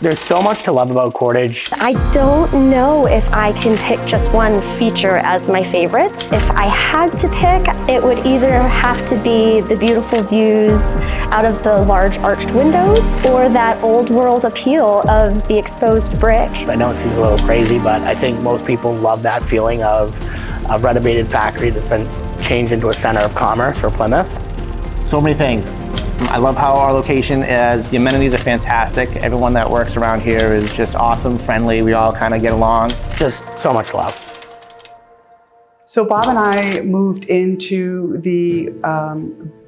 There's so much to love about Cordage. I don't know if I can pick just one feature as my favorite. If I had to pick, it would either have to be the beautiful views out of the large arched windows or that old world appeal of the exposed brick. I know it seems a little crazy, but I think most people love that feeling of a renovated factory that's been changed into a center of commerce for Plymouth. So many things. I love how our location is. The amenities are fantastic. Everyone that works around here is just awesome, friendly. We all kind of get along. Just so much love. So Bob and I moved into the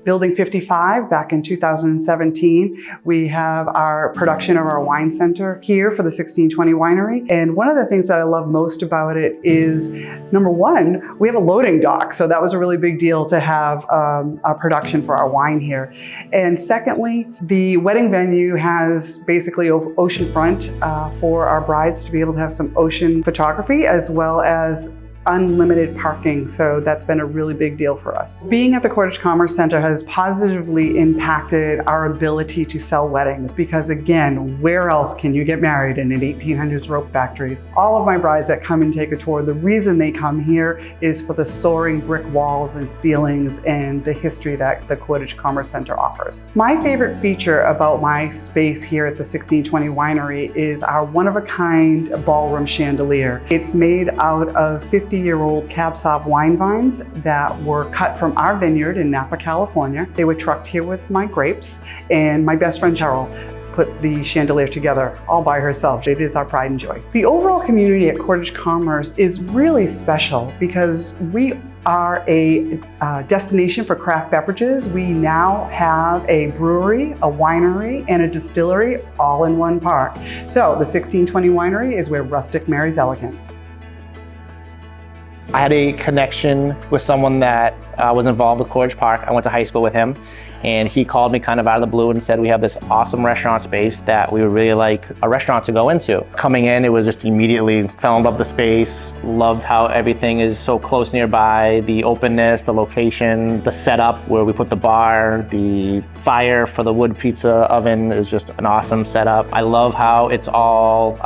Building 55 back in 2017. We have our production of our wine center here for the 1620 Winery. And one of the things that I love most about it is, number one, we have a loading dock. So that was a really big deal to have a production for our wine here. And secondly, the wedding venue has basically oceanfront for our brides to be able to have some ocean photography as well as unlimited parking, so that's been a really big deal for us. Being at the Cordage Commerce Center has positively impacted our ability to sell weddings because, again, where else can you get married in an 1800s rope factories? All of my brides that come and take a tour, the reason they come here is for the soaring brick walls and ceilings and the history that the Cordage Commerce Center offers. My favorite feature about my space here at the 1620 Winery is our one-of-a-kind ballroom chandelier. It's made out of 50-year-old Cab Sauv wine vines that were cut from our vineyard in Napa, California. They were trucked here with my grapes, and my best friend Cheryl put the chandelier together all by herself. It is our pride and joy. The overall community at Cordage Commerce is really special because we are a destination for craft beverages. We now have a brewery, a winery, and a distillery all in one park. So the 1620 Winery is where rustic marries elegance. I had a connection with someone that was involved with Cordage Park. I went to high school with him, and he called me kind of out of the blue and said, we have this awesome restaurant space that we would really like a restaurant to go into. Coming in, it was just immediately fell in love with the space, loved how everything is so close nearby, the openness, the location, the setup where we put the bar, the fire for the wood pizza oven is just an awesome setup. I love how it's all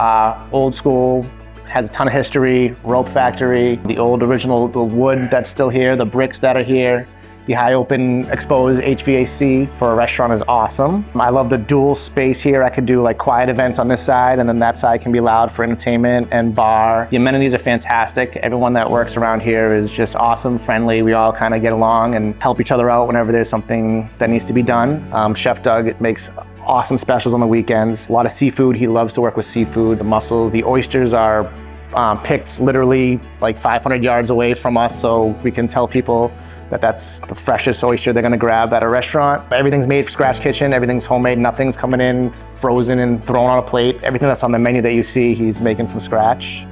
old school, has a ton of history, rope factory, the old original, the wood that's still here, the bricks that are here, the high open exposed HVAC for a restaurant is awesome. I love the dual space here. I could do like quiet events on this side, and then that side can be loud for entertainment and bar. The amenities are fantastic. Everyone that works around here is just awesome, friendly. We all kind of get along and help each other out whenever there's something that needs to be done. Chef Doug makes awesome specials on the weekends. A lot of seafood. He loves to work with seafood. The mussels, the oysters are picked literally like 500 yards away from us, so we can tell people that that's the freshest oyster they're gonna grab at a restaurant. Everything's made from scratch kitchen, everything's homemade, nothing's coming in frozen and thrown on a plate. Everything that's on the menu that you see, he's making from scratch.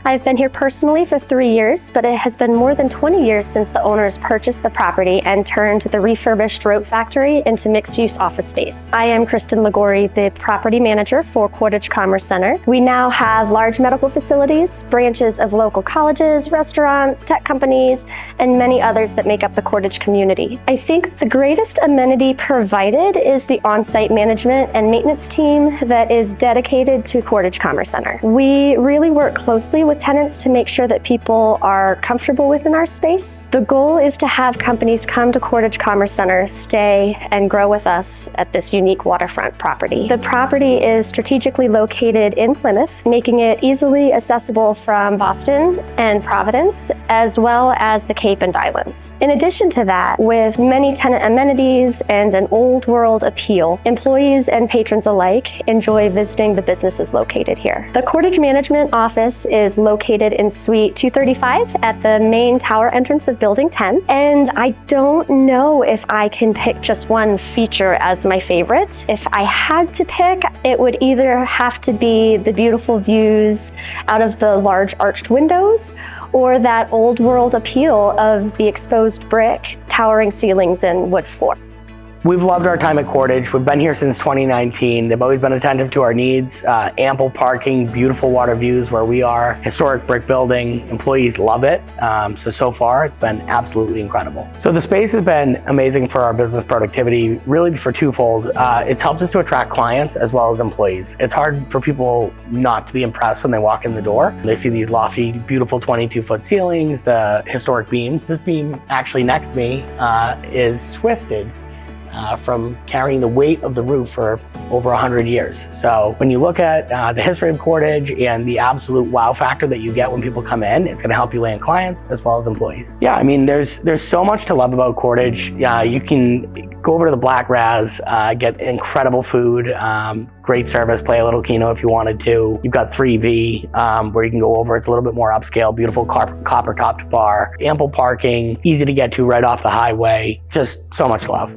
I've been here personally for 3 years, but it has been more than 20 years since the owners purchased the property and turned the refurbished rope factory into mixed-use office space. I am Kristen Ligori, the property manager for Cordage Commerce Center. We now have large medical facilities, branches of local colleges, restaurants, tech companies, and many others that make up the Cordage community. I think the greatest amenity provided is the on-site management and maintenance team that is dedicated to Cordage Commerce Center. We really work closely with tenants to make sure that people are comfortable within our space. The goal is to have companies come to Cordage Commerce Center, stay, and grow with us at this unique waterfront property. The property is strategically located in Plymouth, making it easily accessible from Boston and Providence, as well as the Cape and Islands. In addition to that, with many tenant amenities and an old world appeal, employees and patrons alike enjoy visiting the businesses located here. The Cordage Management Office is located in Suite 235 at the main tower entrance of Building 10. And I don't know if I can pick just one feature as my favorite. If I had to pick, it would either have to be the beautiful views out of the large arched windows or that old world appeal of the exposed brick, towering ceilings, and wood floor. We've loved our time at Cordage. We've been here since 2019. They've always been attentive to our needs. Ample parking, beautiful water views where we are, historic brick building. Employees love it. So far it's been absolutely incredible. So the space has been amazing for our business productivity, really for twofold. It's helped us to attract clients as well as employees. It's hard for people not to be impressed when they walk in the door. They see these lofty, beautiful 22-foot ceilings, the historic beams. This beam actually next to me is twisted from carrying the weight of the roof for over 100 years. So when you look at the history of Cordage and the absolute wow factor that you get when people come in, it's gonna help you land clients as well as employees. Yeah, I mean, there's so much to love about Cordage. You can go over to the Black Raz, get incredible food, great service, play a little Keno if you wanted to. You've got 3V, where you can go over. It's a little bit more upscale, beautiful copper topped bar, ample parking, easy to get to right off the highway, just so much love.